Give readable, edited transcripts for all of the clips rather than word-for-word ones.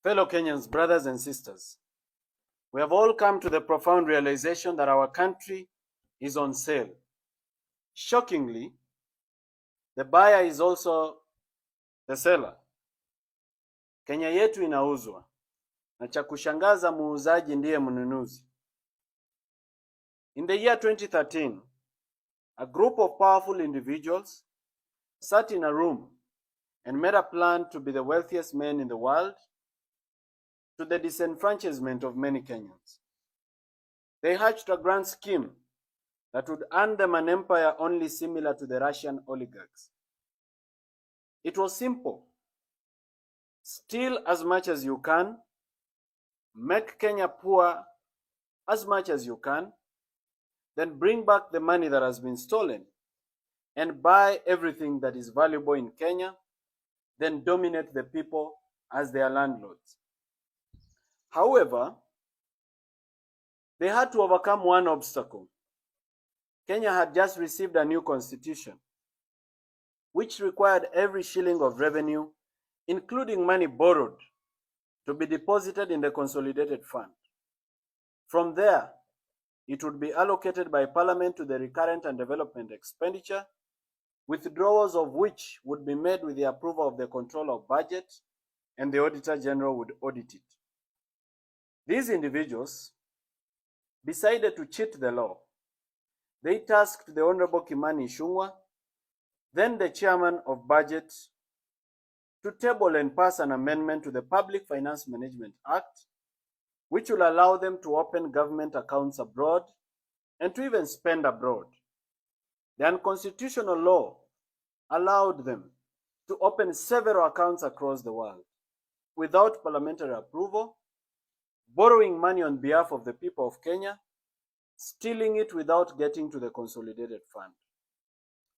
Fellow Kenyans, brothers and sisters, we have all come to the profound realization that our country is on sale. Shockingly, the buyer is also the seller. Kenya yetu inauzwa, na cha kushangaza muuzaji ndiye mnunuzi. In the year 2013, a group of powerful individuals sat in a room and made a plan to be the wealthiest men in the world, to the disenfranchisement of many Kenyans. They hatched a grand scheme that would earn them an empire only similar to the Russian oligarchs. It was simple. Steal as much as you can, make Kenya poor as much as you can, then bring back the money that has been stolen and buy everything that is valuable in Kenya, then dominate the people as their landlords. However, they had to overcome one obstacle. Kenya had just received a new constitution, which required every shilling of revenue, including money borrowed, to be deposited in the consolidated fund. From there, it would be allocated by Parliament to the recurrent and development expenditure, withdrawals of which would be made with the approval of the Controller of Budget, and the Auditor General would audit it. These individuals decided to cheat the law. They tasked the Honorable Kimani Ichung'wah, then the Chairman of Budget, to table and pass an amendment to the Public Finance Management Act, which will allow them to open government accounts abroad and to even spend abroad. The unconstitutional law allowed them to open several accounts across the world without parliamentary approval, borrowing money on behalf of the people of Kenya, stealing it without getting to the consolidated fund.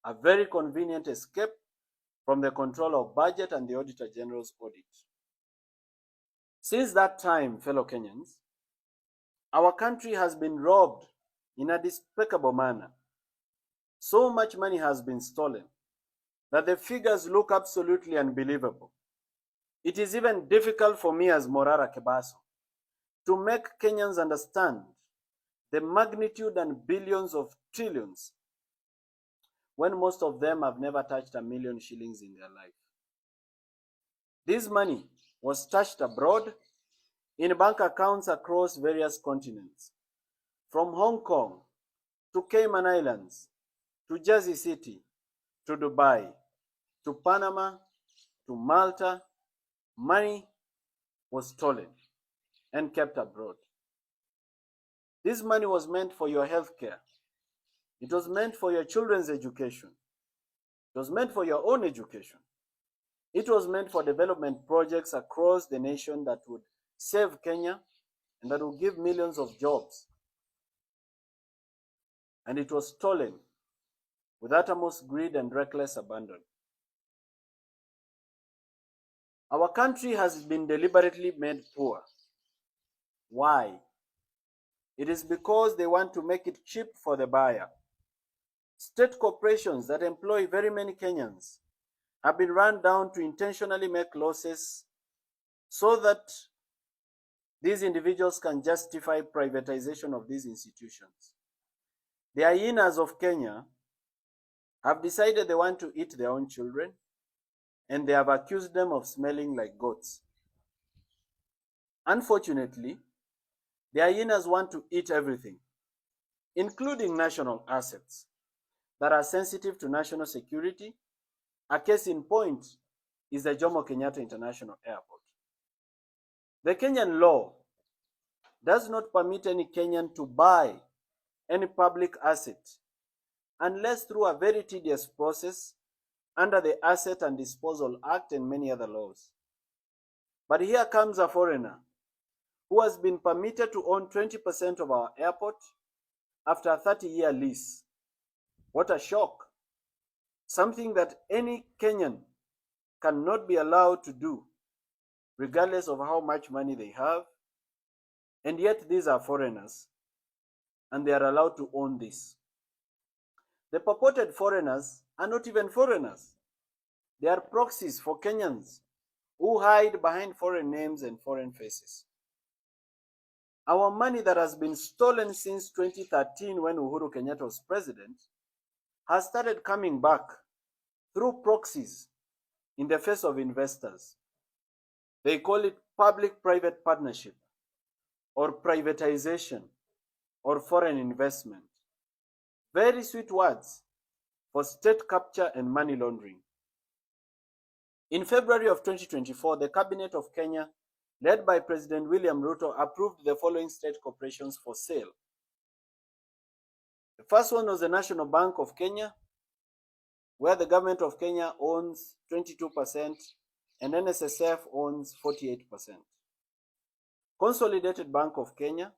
A very convenient escape from the Controller of Budget and the Auditor General's audit. Since that time, fellow Kenyans, our country has been robbed in a despicable manner. So much money has been stolen that the figures look absolutely unbelievable. It is even difficult for me as Morara Kebaso to make Kenyans understand the magnitude and billions of trillions when most of them have never touched 1 million shillings in their life. This money was stashed abroad in bank accounts across various continents, from Hong Kong to Cayman Islands, to Jersey City, to Dubai, to Panama, to Malta. Money was stolen and kept abroad. This money was meant for your health care. It was meant for your children's education. It was meant for your own education. It was meant for development projects across the nation that would save Kenya and that would give millions of jobs. And it was stolen with uttermost greed and reckless abandon. Our country has been deliberately made poor. Why? It is because they want to make it cheap for the buyer. State corporations that employ very many Kenyans have been run down to intentionally make losses so that these individuals can justify privatization of these institutions. The hyenas of Kenya have decided they want to eat their own children, and they have accused them of smelling like goats. Unfortunately, the hyenas want to eat everything, including national assets that are sensitive to national security. A case in point is the Jomo Kenyatta International Airport. The Kenyan law does not permit any Kenyan to buy any public asset unless through a very tedious process under the Asset and Disposal Act and many other laws. But here comes a foreigner who has been permitted to own 20% of our airport after a 30-year lease. What a shock! Something that any Kenyan cannot be allowed to do, regardless of how much money they have. And yet these are foreigners, and they are allowed to own this. The purported foreigners are not even foreigners. They are proxies for Kenyans who hide behind foreign names and foreign faces. Our money that has been stolen since 2013 when Uhuru Kenyatta was president has started coming back through proxies in the face of investors. They call it public-private partnership or privatization or foreign investment. Very sweet words for state capture and money laundering. In February of 2024, the Cabinet of Kenya, led by President William Ruto, approved the following state corporations for sale. The first one was the National Bank of Kenya, where the government of Kenya owns 22% and NSSF owns 48%. Consolidated Bank of Kenya,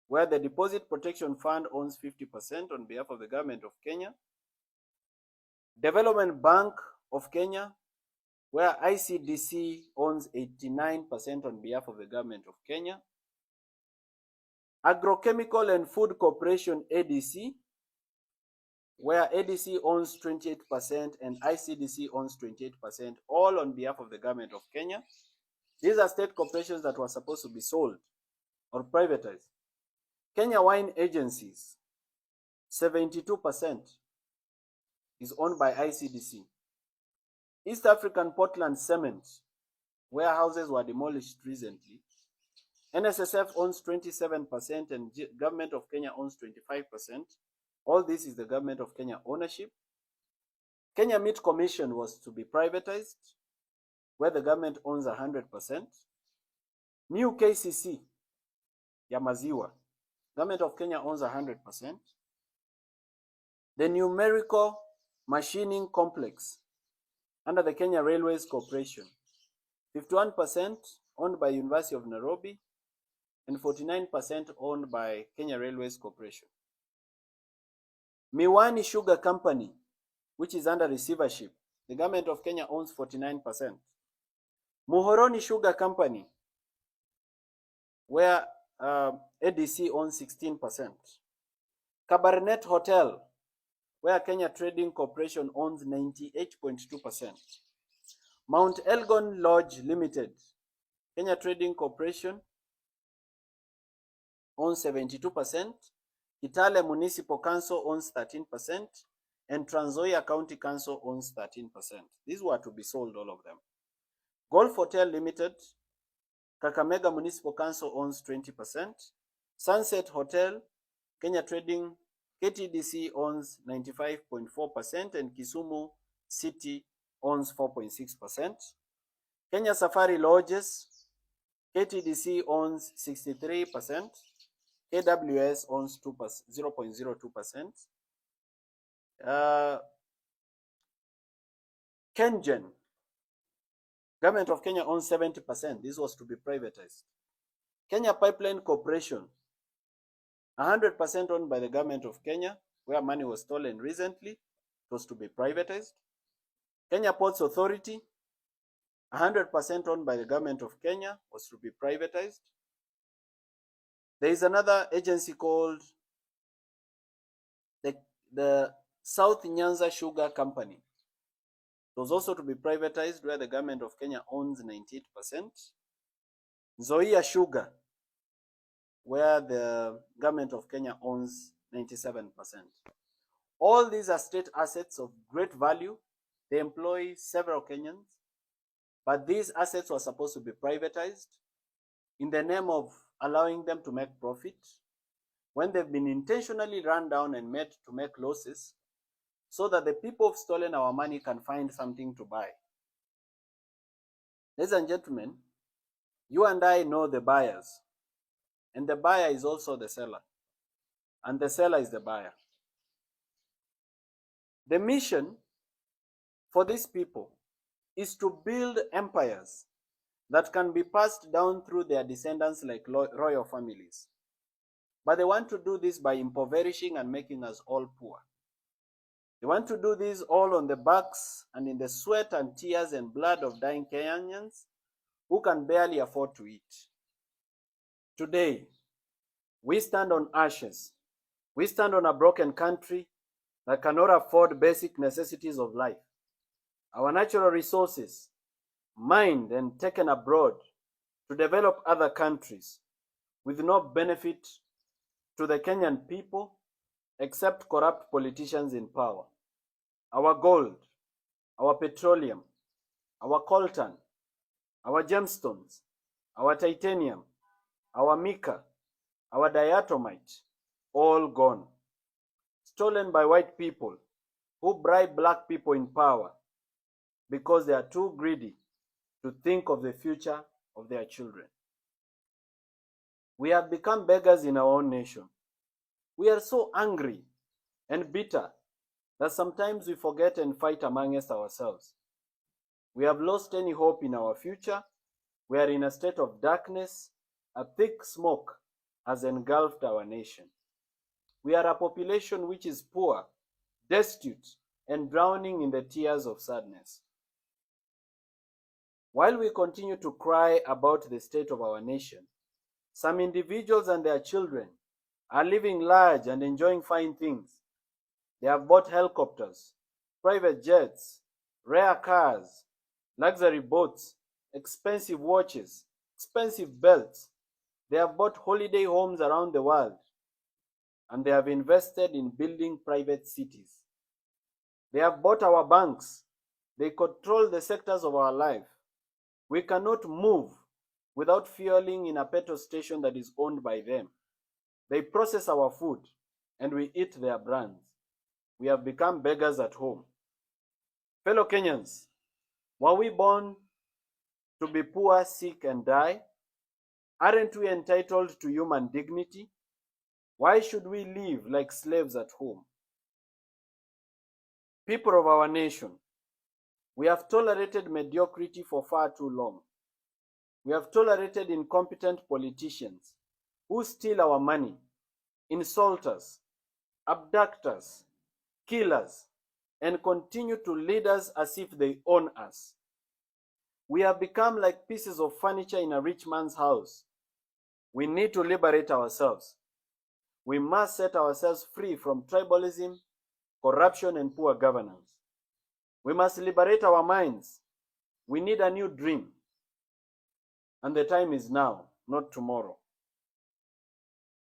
where the Deposit Protection Fund owns 50% on behalf of the government of Kenya. Development Bank of Kenya, where ICDC owns 89% on behalf of the government of Kenya. Agrochemical and Food Corporation ADC, where ADC owns 28% and ICDC owns 28%, all on behalf of the government of Kenya. These are state corporations that were supposed to be sold or privatized. Kenya Wine Agencies, 72% is owned by ICDC. East African Portland Cement, where houses were demolished recently, NSSF owns 27% and government of Kenya owns 25%. All this is the government of Kenya ownership. Kenya Meat Commission was to be privatized, where the government owns 100%. New KCC, ya maziwa, government of Kenya owns 100%. The Numerical Machining Complex, under the Kenya Railways Corporation, 51% owned by University of Nairobi and 49% owned by Kenya Railways Corporation. Miwani Sugar Company, which is under receivership, the government of Kenya owns 49%. Muhoroni Sugar Company, where ADC owns 16%. Cabernet Hotel, where Kenya Trading Corporation owns 98.2%. Mount Elgon Lodge Limited, Kenya Trading Corporation owns 72%. Kitale Municipal Council owns 13%. And Trans Nzoia County Council owns 13%. These were to be sold, all of them. Golf Hotel Limited, Kakamega Municipal Council owns 20%. Sunset Hotel, Kenya Trading, KTDC owns 95.4% and Kisumu City owns 4.6%. Kenya Safari Lodges, KTDC owns 63%. KWS owns 0.02%. Kengen, government of Kenya owns 70%. This was to be privatized. Kenya Pipeline Corporation, 100% owned by the government of Kenya, where money was stolen recently. It was to be privatized. Kenya Ports Authority, 100% owned by the government of Kenya, was to be privatized. There is another agency called the South Nyanza Sugar Company. It was also to be privatized, where the government of Kenya owns 98%. Nzoia Sugar, where the government of Kenya owns 97%. All these are state assets of great value. They employ several Kenyans, but these assets were supposed to be privatized in the name of allowing them to make profit, when they've been intentionally run down and made to make losses, so that the people who've stolen our money can find something to buy. Ladies and gentlemen, you and I know the buyers, and the buyer is also the seller, and the seller is the buyer. The mission for these people is to build empires that can be passed down through their descendants like royal families. But they want to do this by impoverishing and making us all poor. They want to do this all on the backs and in the sweat and tears and blood of dying Kenyans who can barely afford to eat. Today, we stand on ashes. We stand on a broken country that cannot afford basic necessities of life. Our natural resources mined and taken abroad to develop other countries with no benefit to the Kenyan people except corrupt politicians in power. Our gold, our petroleum, our coltan, our gemstones, our titanium, our mica, our diatomite, all gone. Stolen by white people who bribe black people in power because they are too greedy to think of the future of their children. We have become beggars in our own nation. We are so angry and bitter that sometimes we forget and fight amongst ourselves. We have lost any hope in our future. We are in a state of darkness. A thick smoke has engulfed our nation. We are a population which is poor, destitute, and drowning in the tears of sadness. While we continue to cry about the state of our nation, some individuals and their children are living large and enjoying fine things. They have bought helicopters, private jets, rare cars, luxury boats, expensive watches, expensive belts. They have bought holiday homes around the world, and they have invested in building private cities. They have bought our banks. They control the sectors of our life. We cannot move without fueling in a petrol station that is owned by them. They process our food, and we eat their brands. We have become beggars at home. Fellow Kenyans, were we born to be poor, sick, and die? Aren't we entitled to human dignity? Why should we live like slaves at home? People of our nation, we have tolerated mediocrity for far too long. We have tolerated incompetent politicians who steal our money, insult us, abduct us, kill us, and continue to lead us as if they own us. We have become like pieces of furniture in a rich man's house. We need to liberate ourselves. We must set ourselves free from tribalism, corruption, and poor governance. We must liberate our minds. We need a new dream. And the time is now, not tomorrow.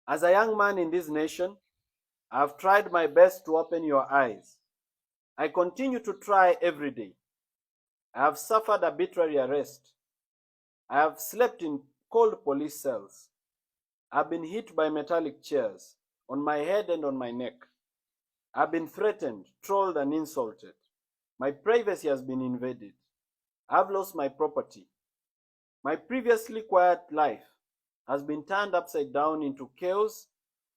As a young man in this nation, I have tried my best to open your eyes. I continue to try every day. I have suffered arbitrary arrest. I have slept in cold police cells. I have been hit by metallic chairs on my head and on my neck. I have been threatened, trolled, and insulted. My privacy has been invaded. I have lost my property. My previously quiet life has been turned upside down into chaos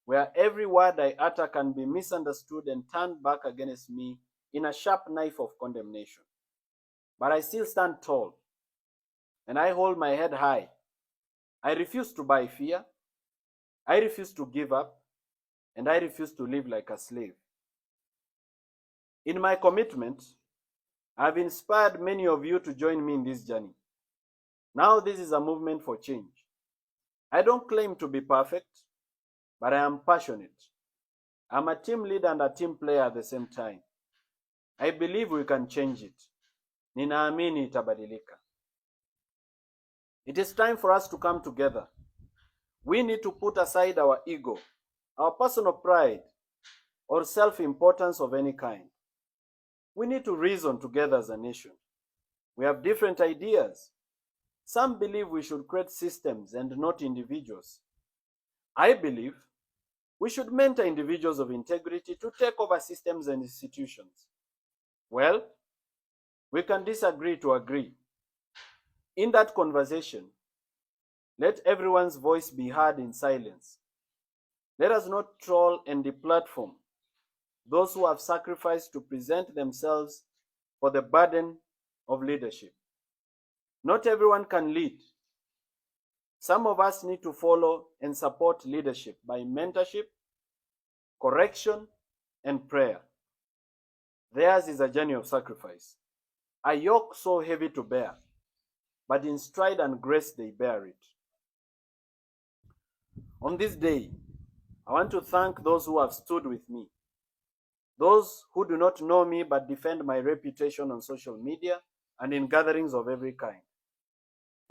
where every word I utter can be misunderstood and turned back against me in a sharp knife of condemnation. But I still stand tall, and I hold my head high. I refuse to buy fear. I refuse to give up, and I refuse to live like a slave. In my commitment, I have inspired many of you to join me in this journey. Now this is a movement for change. I don't claim to be perfect, but I am passionate. I'm a team leader and a team player at the same time. I believe we can change it. Ninaamini itabadilika. It is time for us to come together. We need to put aside our ego, our personal pride, or self-importance of any kind. We need to reason together as a nation. We have different ideas. Some believe we should create systems and not individuals. I believe we should mentor individuals of integrity to take over systems and institutions. Well, we can disagree to agree. In that conversation, let everyone's voice be heard in silence. Let us not troll and deplatform those who have sacrificed to present themselves for the burden of leadership. Not everyone can lead. Some of us need to follow and support leadership by mentorship, correction, and prayer. Theirs is a journey of sacrifice, a yoke so heavy to bear, but in stride and grace they bear it. On this day, I want to thank those who have stood with me, those who do not know me but defend my reputation on social media and in gatherings of every kind.